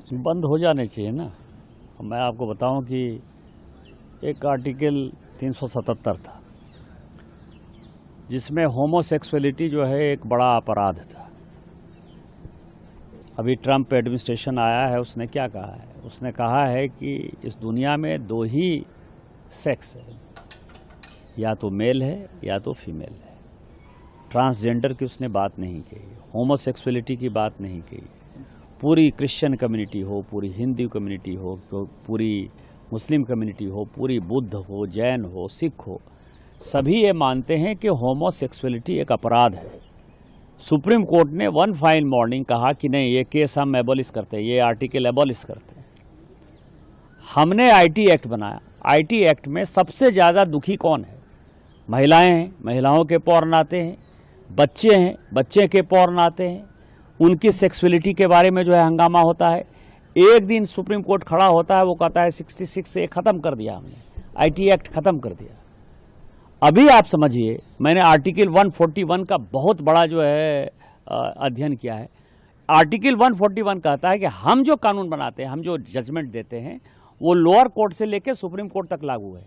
बंद हो जाने चाहिए ना। मैं आपको बताऊं कि एक आर्टिकल 377 था जिसमें होमोसेक्सुअलिटी जो है एक बड़ा अपराध था। अभी ट्रंप एडमिनिस्ट्रेशन आया है, उसने क्या कहा है? उसने कहा है कि इस दुनिया में दो ही सेक्स है, या तो मेल है या तो फीमेल है। ट्रांसजेंडर की उसने बात नहीं कही, होमोसेक्सुअलिटी की बात नहीं कही। पूरी क्रिश्चियन कम्युनिटी हो, पूरी हिंदू कम्युनिटी हो, पूरी मुस्लिम कम्युनिटी हो, पूरी बुद्ध हो, जैन हो, सिख हो, सभी ये मानते हैं कि होमोसेक्सुअलिटी एक अपराध है। सुप्रीम कोर्ट ने वन फाइन मॉर्निंग कहा कि नहीं, ये केस हम एबॉलिश करते हैं, ये आर्टिकल एबॉलिश करते हैं। हमने आईटी एक्ट बनाया। आईटी एक्ट में सबसे ज़्यादा दुखी कौन है? महिलाएं हैं, महिलाओं के पौर्न आते हैं, बच्चे हैं, बच्चे के पौर्न आते हैं, उनकी सेक्सुअलिटी के बारे में जो है हंगामा होता है। एक दिन सुप्रीम कोर्ट खड़ा होता है, वो कहता है 66 से ख़त्म कर दिया हमने, आईटी एक्ट ख़त्म कर दिया। अभी आप समझिए, मैंने आर्टिकल 141 का बहुत बड़ा जो है अध्ययन किया है। आर्टिकल 141 कहता है कि हम जो कानून बनाते हैं, हम जो जजमेंट देते हैं, वो लोअर कोर्ट से लेकर सुप्रीम कोर्ट तक लागू है।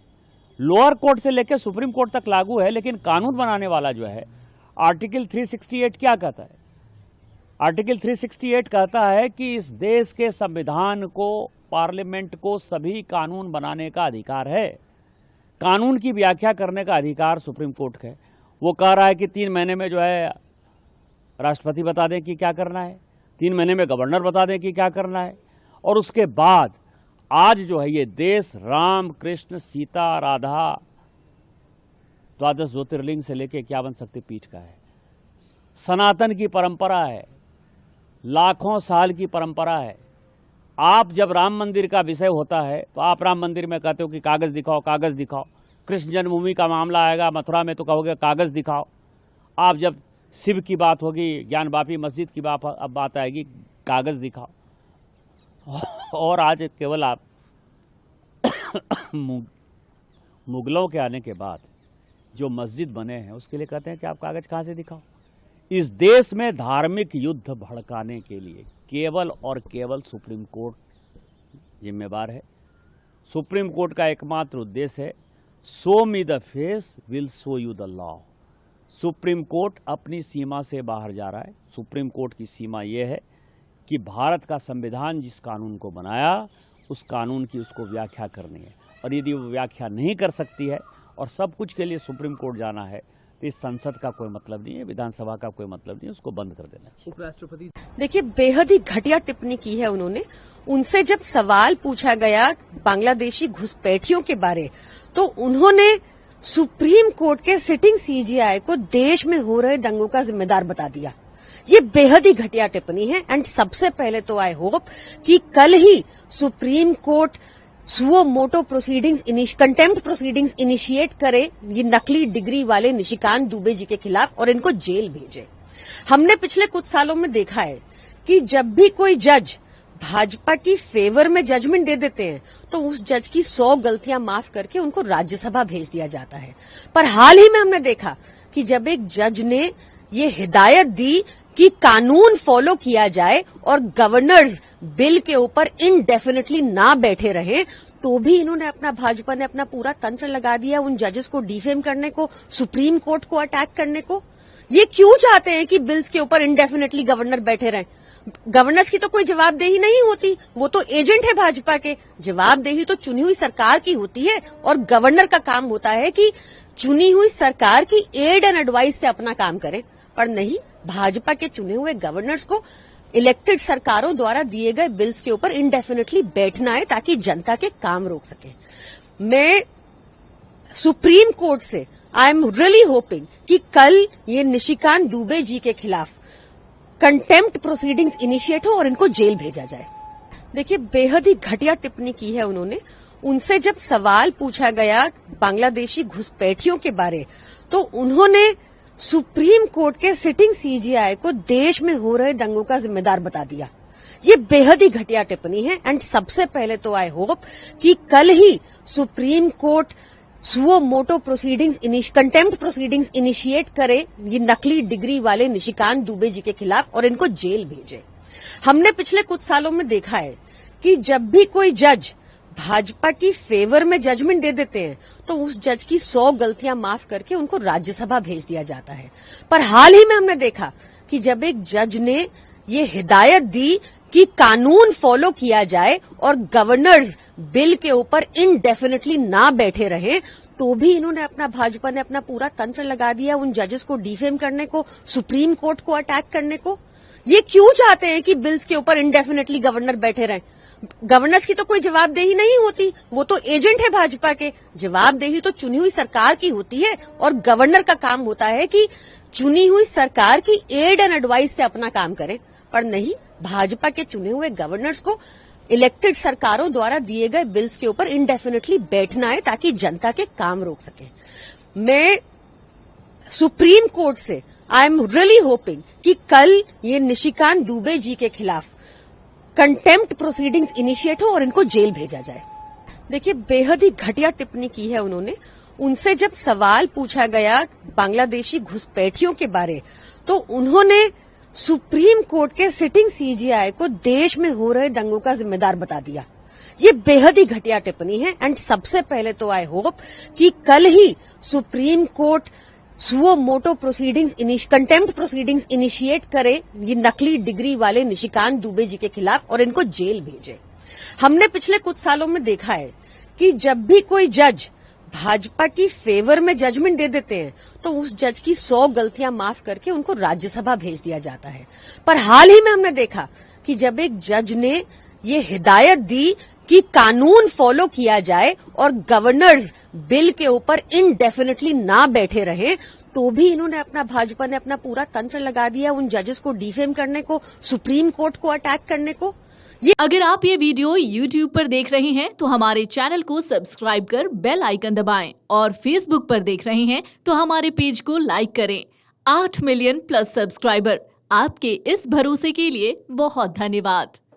लोअर कोर्ट से लेकर सुप्रीम कोर्ट तक लागू है, लेकिन कानून बनाने वाला जो है आर्टिकल 368 क्या कहता है? आर्टिकल 368 कहता है कि इस देश के संविधान को, पार्लियामेंट को सभी कानून बनाने का अधिकार है। कानून की व्याख्या करने का अधिकार सुप्रीम कोर्ट का है। वो कह रहा है कि 3 महीने में जो है राष्ट्रपति बता दें कि क्या करना है, 3 महीने में गवर्नर बता दें कि क्या करना है। और उसके बाद आज जो है ये देश राम, कृष्ण, सीता, राधा, 12 ज्योतिर्लिंग से लेकर 51 शक्तिपीठ का है। सनातन की परंपरा है, लाखों साल की परंपरा है। आप जब राम मंदिर का विषय होता है तो आप राम मंदिर में कहते हो कि कागज दिखाओ, कागज दिखाओ। कृष्ण जन्मभूमि का मामला आएगा मथुरा में तो कहोगे कागज दिखाओ। आप जब शिव की बात होगी, ज्ञानवापी मस्जिद की बात आएगी, कागज दिखाओ। और आज केवल आप मुगलों के आने के बाद जो मस्जिद बने हैं उसके लिए कहते हैं कि आप कागज कहाँ से दिखाओ। इस देश में धार्मिक युद्ध भड़काने के लिए केवल और केवल सुप्रीम कोर्ट जिम्मेवार है। सुप्रीम कोर्ट का एकमात्र उद्देश्य है, show me the face will show you the law. Supreme court अपनी सीमा से बाहर जा रहा है। सुप्रीम कोर्ट की सीमा यह है कि भारत का संविधान जिस कानून को बनाया, उस कानून की उसको व्याख्या करनी है। और यदि वो व्याख्या नहीं कर सकती है और सब कुछ के लिए सुप्रीम कोर्ट जाना है, तो इस संसद का कोई मतलब नहीं है, विधानसभा का कोई मतलब नहीं है, उसको बंद कर देना चाहिए। उपराष्ट्रपति देखिए, बेहद ही घटिया टिप्पणी की है उन्होंने। उनसे जब सवाल पूछा गया बांग्लादेशी घुसपैठियों के बारे, तो उन्होंने सुप्रीम कोर्ट के सिटिंग सीजेआई को देश में हो रहे दंगों का जिम्मेदार बता दिया। ये बेहद ही घटिया टिप्पणी है। एंड सबसे पहले तो आई होप कि कल ही Supreme Court suo motu proceedings, contempt proceedings initiate करे ये नकली डिग्री वाले निशिकांत दुबे जी के खिलाफ और इनको जेल भेजे। हमने पिछले कुछ सालों में देखा है कि जब भी कोई जज भाजपा की फेवर में जजमेंट दे देते हैं तो उस जज की 100 गलतियां माफ करके उनको राज्यसभा भेज दिया जाता है। पर हाल ही में हमने देखा कि जब एक जज ने ये हिदायत दी कि कानून फॉलो किया जाए और गवर्नर्स बिल के ऊपर इनडेफिनेटली ना बैठे रहे, तो भी इन्होंने भाजपा ने अपना पूरा तंत्र लगा दिया उन जजेस को डिफेम करने को, सुप्रीम कोर्ट को अटैक करने को। ये क्यों चाहते हैं कि बिल्स के ऊपर इनडेफिनेटली गवर्नर बैठे रहें? गवर्नर्स की तो कोई जवाबदेही नहीं होती, वो तो एजेंट है भाजपा के। जवाबदेही तो चुनी हुई सरकार की होती है और गवर्नर का काम होता है कि चुनी हुई सरकार की एड एंड एडवाइस से अपना काम करें। पर नहीं, भाजपा के चुने हुए गवर्नर्स को इलेक्टेड सरकारों द्वारा दिए गए बिल्स के ऊपर इंडेफिनेटली बैठना है ताकि जनता के काम रोक सके। मैं सुप्रीम कोर्ट से आई एम रियली होपिंग कि कल ये निशिकांत दुबे जी के खिलाफ कंटेम्प्ट प्रोसीडिंग्स इनिशिएट हो और इनको जेल भेजा जाए। देखिए, बेहद ही घटिया टिप्पणी की है उन्होंने। उनसे जब सवाल पूछा गया बांग्लादेशी घुसपैठियों के बारे, तो उन्होंने सुप्रीम कोर्ट के सिटिंग सीजेआई को देश में हो रहे दंगों का जिम्मेदार बता दिया। ये बेहद ही घटिया टिप्पणी है। एंड सबसे पहले तो आई होप कि कल ही Supreme Court suo motu proceedings, contempt proceedings initiate करे ये नकली डिग्री वाले निशिकांत दुबे जी के खिलाफ और इनको जेल भेजे। हमने पिछले कुछ सालों में देखा है कि जब भी कोई जज भाजपा की फेवर में जजमेंट दे देते हैं तो उस जज की 100 गलतियां माफ करके उनको राज्यसभा भेज दिया जाता है। पर हाल ही में हमने देखा कि जब एक जज ने ये हिदायत दी कि कानून फॉलो किया जाए और गवर्नर्स बिल के ऊपर इनडेफिनेटली ना बैठे रहे, तो भी इन्होंने भाजपा ने अपना पूरा तंत्र लगा दिया उन जजेस को डिफेम करने को, सुप्रीम कोर्ट को अटैक करने को। ये क्यों चाहते हैं कि बिल्स के ऊपर इनडेफिनेटली गवर्नर बैठे रहें? गवर्नर्स की तो कोई जवाबदेही नहीं होती, वो तो एजेंट है भाजपा के। जवाबदेही तो चुनी हुई सरकार की होती है और गवर्नर का काम होता है कि चुनी हुई सरकार की एड एंड एडवाइस से अपना काम करे। पर नहीं, भाजपा के चुने हुए गवर्नर्स को इलेक्टेड सरकारों द्वारा दिए गए बिल्स के ऊपर इनडेफिनेटली बैठना है ताकि जनता के काम रोक सके। मैं सुप्रीम कोर्ट से आई एम रियली होपिंग कि कल ये निशिकांत दुबे जी के खिलाफ कंटेम्प्ट प्रोसीडिंग्स इनिशिएट हो और इनको जेल भेजा जाए। देखिए, बेहद ही घटिया टिप्पणी की है उन्होंने। उनसे जब सवाल पूछा गया बांग्लादेशी घुसपैठियों के बारे, तो उन्होंने सुप्रीम कोर्ट के सिटिंग सीजीआई को देश में हो रहे दंगों का जिम्मेदार बता दिया। ये बेहद ही घटिया टिप्पणी है। एंड सबसे पहले तो आई होप कि कल ही Supreme Court suo motu proceedings, contempt proceedings initiate करे ये नकली डिग्री वाले निशिकांत दुबे जी के खिलाफ और इनको जेल भेजे। हमने पिछले कुछ सालों में देखा है कि जब भी कोई जज भाजपा की फेवर में जजमेंट दे देते हैं तो उस जज की 100 गलतियां माफ करके उनको राज्यसभा भेज दिया जाता है। पर हाल ही में हमने देखा कि जब एक जज ने ये हिदायत दी कि कानून फॉलो किया जाए और गवर्नर्स बिल के ऊपर इनडेफिनेटली ना बैठे रहे, तो भी इन्होंने भाजपा ने अपना पूरा तंत्र लगा दिया उन जजेस को डिफेम करने को, सुप्रीम कोर्ट को अटैक करने को। अगर आप ये वीडियो YouTube पर देख रहे हैं तो हमारे चैनल को सब्सक्राइब कर बेल आइकन दबाएं और Facebook पर देख रहे हैं तो हमारे पेज को लाइक करें। 8 मिलियन प्लस सब्सक्राइबर, आपके इस भरोसे के लिए बहुत धन्यवाद।